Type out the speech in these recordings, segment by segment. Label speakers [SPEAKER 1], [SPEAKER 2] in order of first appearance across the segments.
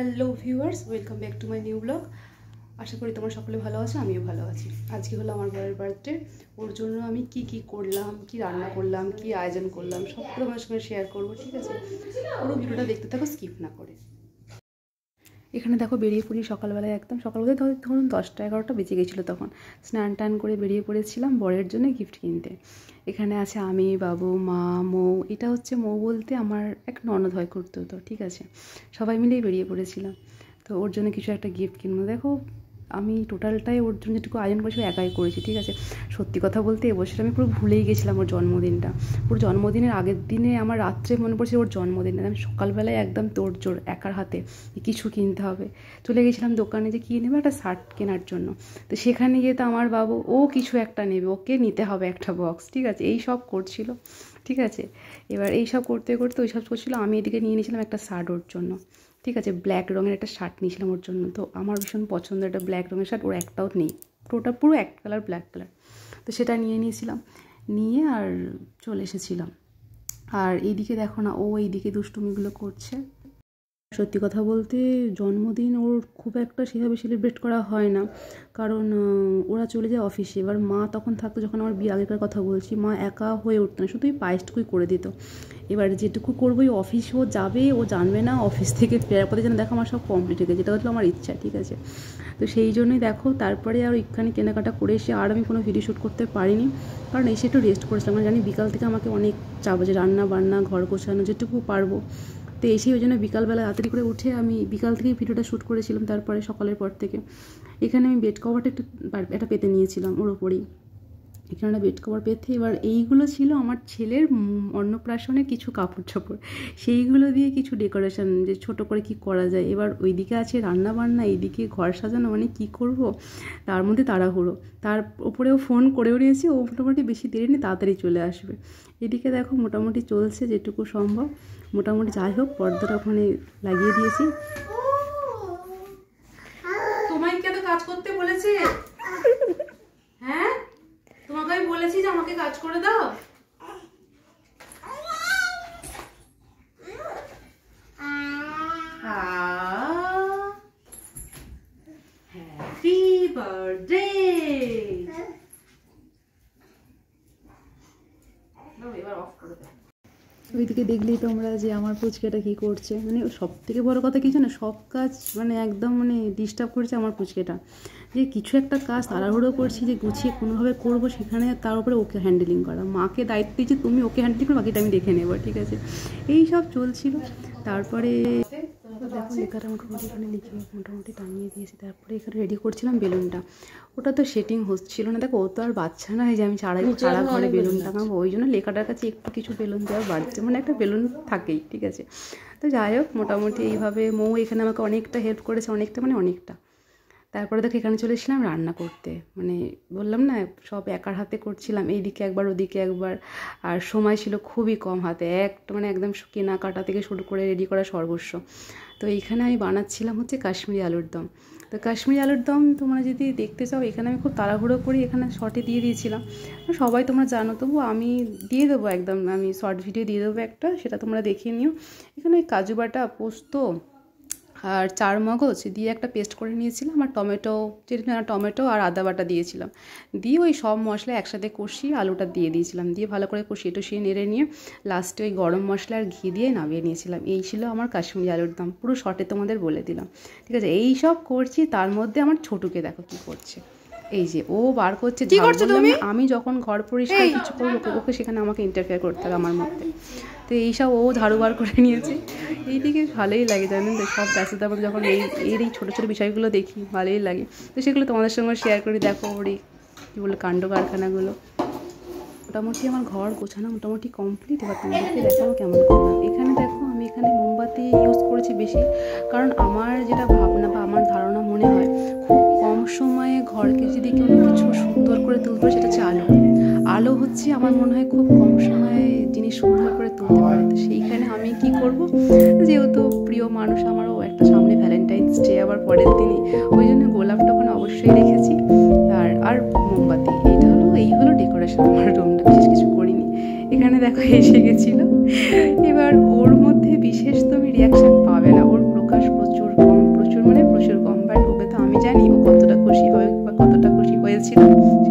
[SPEAKER 1] Hello viewers, welcome back to my new blog. আশা করি তোমরা সকলে ভালো আছো, আমিও ভালো আছি। আজকে হলো আমার বরের বার্থডে। ওর জন্য আমি কি করলাম, কি রান্না করলাম, কি আয়োজন করলাম সব তোমার সঙ্গে শেয়ার করবো, ঠিক আছে? পুরো ভিডিওটা দেখতে থাকো, স্কিপ না করে। এখানে দেখো বেরিয়ে পড়ি সকালবেলায়, একদম সকালবেলায় ধরুন 10টা-11টা বেজে গেছিলো। তখন স্নান টান করে বেরিয়ে পড়েছিলাম বরের জন্য গিফট কিনতে। এখানে আছে আমি, বাবু, মা, মৌ। এটা হচ্ছে মৌ বলতে আমার এক ননদ হয় করতে হতো, ঠিক আছে? সবাই মিলেই বেরিয়ে পড়েছিলাম। তো ওর জন্য কিছু একটা গিফট কিনবো। দেখো আমি টোটালটাই ওর জন্য যেটুকু আয়োজন করেছি একাই করেছি, ঠিক আছে? সত্যি কথা বলতে এবছর আমি পুরো ভুলেই গেছিলাম ওর জন্মদিনটা। পুরো জন্মদিনের আগের দিনে আমার রাত্রে মনে পড়ছে ওর জন্মদিন। আমি সকালবেলায় একদম তোড়জোড় একার হাতে কিছু কিনতে হবে, চলে গেছিলাম দোকানে যে কী নেবে, একটা শার্ট কেনার জন্য। তো সেখানে গিয়ে তো আমার বাবু ও কিছু একটা নেবে, ওকে নিতে হবে একটা বক্স, ঠিক আছে? এই সব করছিল, ঠিক আছে? এবার এই সব করতে করতে ওই সব করছিলো। আমি এদিকে নিয়ে নিয়েছিলাম একটা শার্ট ওর জন্য, ঠিক আছে? ব্ল্যাক রঙের একটা শার্ট নিয়েছিলাম ওর জন্য। তো আমার ভীষণ পছন্দের একটা ব্ল্যাক রঙের শার্ট, ওর একটাও নেই, পুরো এক কালার, ব্ল্যাক কালার। তো সেটা নিয়ে নিয়েছিলাম, নিয়ে আর চলে এসেছিলাম। আর এইদিকে দেখো না, ও এইদিকে দুষ্টুমিগুলো করছে। সত্যি কথা বলতে জন্মদিন ওর খুব একটা সেভাবে সেলিব্রেট করা হয় না, কারণ ওরা চলে যায় অফিসে। এবার মা তখন থাকতো, যখন আমার বিয়ে আগেকার কথা বলছি, মা একা হয়ে উঠতো না, শুধু ওই পায়েসটুকুই করে দিত। এবার যেটুকু করবো, ওই অফিসও যাবে, ও জানবে না। অফিস থেকে ফেরার পথে যেন দেখো আমার সব কমপ্লিট হয়ে গেছে, যেটা হলো আমার ইচ্ছা, ঠিক আছে? তো সেই জন্যই দেখো তারপরে আর ওইখানে কেনাকাটা করে এসে আর আমি কোনো ভিডিও শ্যুট করতে পারিনি, কারণ এসে একটু রেস্ট করেছিলাম। আমি জানি বিকাল থেকে আমাকে অনেক চাপ আছে, রান্না বান্না, ঘর গোছানো, যেটুকু পারবো। তো এসে ওই জন্য বিকালবেলা তাড়াতাড়ি করে উঠে আমি বিকাল থেকেই ভিডিওটা শ্যুট করেছিলাম। তারপরে সকালের পর থেকে এখানে আমি বেড কভারটা একটা পেতে নিয়েছিলাম ওর ওপরেই, এখানে একটা বেড কভার পেতে। এবার এইগুলো ছিল আমার ছেলের অন্নপ্রাশনের কিছু কাপড় চোপড়, সেইগুলো দিয়ে কিছু ডেকোরেশন, যে ছোটো করে কি করা যায়। এবার ওইদিকে আছে রান্না বান্না, এইদিকে ঘর সাজানো, মানে কি করব, তার মধ্যে তাড়াহুড়ো। তার উপরেও ফোন করেও নিয়েছি, ও মোটামুটি বেশি দেরি নেই, তাড়াতাড়ি চলে আসবে। এদিকে দেখো মোটামুটি চলছে যেটুকু সম্ভব, মোটামুটি যাই হোক। পর্দাটা ওখানে লাগিয়ে দিয়েছি। তোমায় কেন কাজ করতে বলেছে? হ্যাঁ, তোমাকে আমি বলেছি যে আমাকে কাজ করে দাও। Happy birthday. এবার অফ করে দাও। ওইদিকে দেখলেই তোমরা যে আমার পুচকেটা কী করছে। মানে সব থেকে বড় কথা কি জানো, সব কাজ মানে একদম মানে ডিস্টার্ব করছে আমার পুচকেটা। যে কিছু একটা কাজ তাড়াহুড়ো করছি যে গুছিয়ে কোনোভাবে করবো, সেখানে তার উপরে ওকে হ্যান্ডেলিং করা। মাকে দায়িত্ব দিয়েছি তুমি ওকে হ্যান্ডেলিং করো, বাকিটা আমি দেখে নেবো, ঠিক আছে? এই সব চলছিল। তারপরে দেখো লেখাটা মোটামুটি এখানে লিখে মোটামুটি টাঙিয়ে দিয়েছি। তারপরে এখানে রেডি করছিলাম বেলুনটা, ওটা তো সেটিং হচ্ছিল না। দেখো ও তো আর বাচ্চা নয় যে আমি সারা ঘরে বেলুন টাঙাবো, ওই জন্য লেখাটার কাছে একটু কিছু বেলুন দেওয়া বাড়ছে, মানে একটা বেলুন থাকেই, ঠিক আছে? তো যাই হোক মোটামুটি এইভাবে মৌ এখানে আমাকে অনেকটা হেল্প করেছে, অনেকটা। তারপরে দেখো এখানে চলে এসেছিলাম রান্না করতে। মানে বললাম না, সব একার হাতে করছিলাম, এইদিকে একবার ওদিকে একবার। আর সময় ছিল খুবই কম হাতে, মানে একদম কেনাকাটা থেকে শুরু করে রেডি করা সর্বস্ব। তো এইখানে আমি বানাচ্ছিলাম হচ্ছে কাশ্মীরি আলুর দম। তো কাশ্মীরি আলুর দম তোমরা যদি দেখতে চাও, এখানে আমি খুব তাড়াহুড়ো করি এখানে শর্টে দিয়ে দিয়েছিলাম। সবাই তোমরা জানো, তবু আমি দিয়ে দেবো একদম, আমি শর্ট ভিডিও দিয়ে দেবো একটা, সেটা তোমরা দেখে নিও। এখানে ওই কাজু বাটা, পোস্ত আর 4 মগজ দিয়ে একটা পেস্ট করে নিয়েছিলাম, আর টমেটো আর আদা বাটা দিয়েছিলাম। দিয়ে ওই সব মশলা একসাথে কষিয়ে আলুটা দিয়ে দিয়েছিলাম, দিয়ে ভালো করে কষিয়ে নেড়ে নিয়ে লাস্টে ওই গরম মশলা আর ঘি দিয়ে নামিয়ে নিয়েছিলাম। এই ছিল আমার কাশ্মীরি আলুর দম, পুরো শর্টে তোমাদের বলে দিলাম, ঠিক আছে? এই সব করছি, তার মধ্যে আমার ছোটুকে দেখো কি করছে। এই যে ও বার করছে, কি করছো তুমি? আমি যখন ঘর পরিষ্কার কিছু করবো, ওকে সেখানে আমাকে ইন্টারফেয়ার করতে হবে আমার মধ্যে। তো এইসব ও ঝাড়ু বার করে নিয়েছে। এইদিকে ভালোই লাগে জানেন তো, সব ব্যস্ততার মধ্যে যখন এই ছোটো ছোটো বিষয়গুলো দেখি ভালোই লাগে। তো সেগুলো তোমাদের সঙ্গে শেয়ার করি। দেখো ওর এই কী বলে কাণ্ড কারখানাগুলো। মোটামুটি আমার ঘর গোছানো মোটামুটি কমপ্লিট। এবার তোমাদেরকে দেখাবো কেমন করলাম। এখানে দেখো আমি এখানে মোমবাতি ইউজ করেছি বেশি, কারণ আমার যেটা ভাবনা বা আমার ধারণা মনে হয়, খুব কম সময়ে ঘরকে যদি কোনো কিছু সুন্দর করে তুলতে পারে, সেটা হচ্ছে আলো হচ্ছে আমার মনে হয় খুব কম সময়ে জিনিস সুন্দর করে তুলতে পারে। তো সেইখানে আমি কি করব, যেহেতু প্রিয় মানুষ আমারও একটা সামনে ভ্যালেন্টাইন্স ডে, আবার পরের দিনই, ওই জন্য গোলাপটা ওখানে অবশ্যই রেখেছি, আর মোমবাতি। এই হলো ডেকোরেশন আমার রুমটা, বিশেষ কিছু করিনি। এখানে দেখো এসে গেছিলো। এবার ওর মধ্যে বিশেষ তো আমি রিয়াকশান পাবে না, ওর প্রকাশ প্রচুর কম,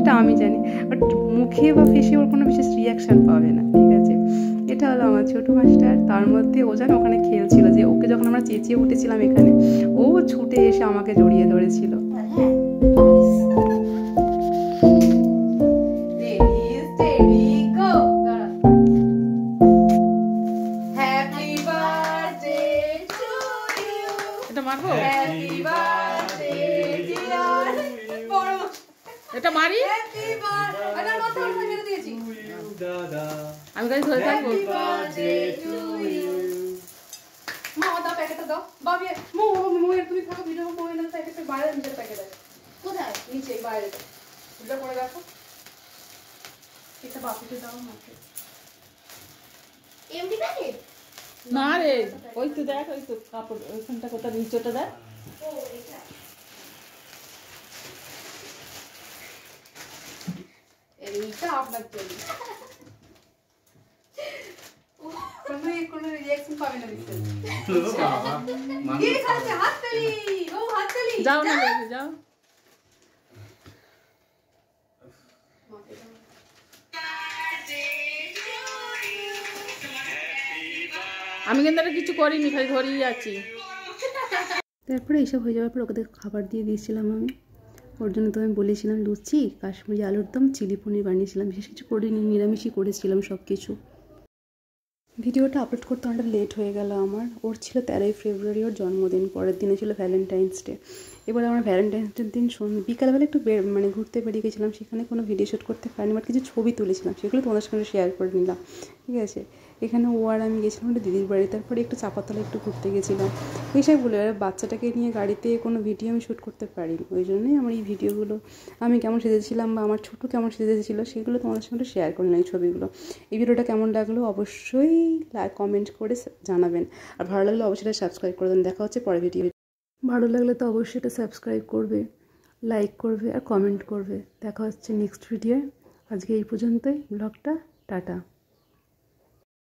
[SPEAKER 1] সেটা আমি জানি, বাট মুখে বা ফেসে ওর কোনো বিশেষ রিয়াকশান পাবে না, ঠিক আছে। এটা হলো আমার ছোটো মাস্টার। তার মধ্যে ও যেন ওখানে খেলছিল, যে ওকে যখন আমরা চেঁচিয়ে উঠেছিলাম এখানে, ও ছুটে এসে আমাকে জড়িয়ে ধরেছিল। এটা মারি, আমি কাছে ধরে থাকবো। না রে, ওই তো দেখ, ওই তো কাপড় ওইখানটা কোথায়, নিচটা দেখ। এইটা আপনার জন্য কোনো রিঅ্যাকশন পাবে না। যাও না, যাও। আমি কিন্তু কিছু করিনি, খালি ধরেই আছি। তারপরে এইসব হয়ে যাওয়ার পর ওকে খাবার দিয়ে দিয়েছিলাম আমি। ওর জন্য তো আমি বলেছিলাম লুচি, কাশ্মীরি আলুর দম, চিলি পনির বানিয়েছিলাম, বিশেষ কিছু করিনি, নিরামিষই করেছিলাম সব কিছু। ভিডিওটা আপলোড করতে অনেকটা লেট হয়ে গেল আমার। ওর ছিল 13ই ফেব্রুয়ারি ওর জন্মদিন, পরের দিনে ছিল ভ্যালেন্টাইন্স ডে। এবার আমার ভ্যালেন্টাইন্স ডের দিন বিকালবেলা একটু মানে ঘুরতে বেরিয়ে গেছিলাম, সেখানে কোনো ভিডিও শ্যুট করতে পারিনি, বাট কিছু ছবি তুলেছিলাম, সেগুলো তোমাদের সঙ্গে শেয়ার করে নিলাম, ঠিক আছে। এখানে ও আর আমি গেছিলাম একটা দিদির বাড়ি, তারপরে একটু চাপাতলা একটু ঘুরতে গেছিলাম, এইসবগুলো। আর বাচ্চাটাকে নিয়ে গাড়িতে কোনো ভিডিও আমি শ্যুট করতে পারিনি, ওই জন্যই আমার এই ভিডিওগুলো, আমি কেমন সেজেছিলাম বা আমার ছোটো কেমন সেজেছিলো সেগুলো তোমাদের সঙ্গে শেয়ার করে নিলাম, এই ছবিগুলো। এই ভিডিওটা কেমন লাগলো অবশ্যই কমেন্ট করে জানাবেন, আর ভালো লাগলে অবশ্যই সাবস্ক্রাইব করে দেন। দেখা হচ্ছে পরের ভিডিও। ভালো লাগলে তো অবশ্যই এটা সাবস্ক্রাইব করবে, লাইক করবে আর কমেন্ট করবে। দেখা হচ্ছে নেক্সট ভিডিও। আজকে এই পর্যন্তই ব্লগটা, টাটা।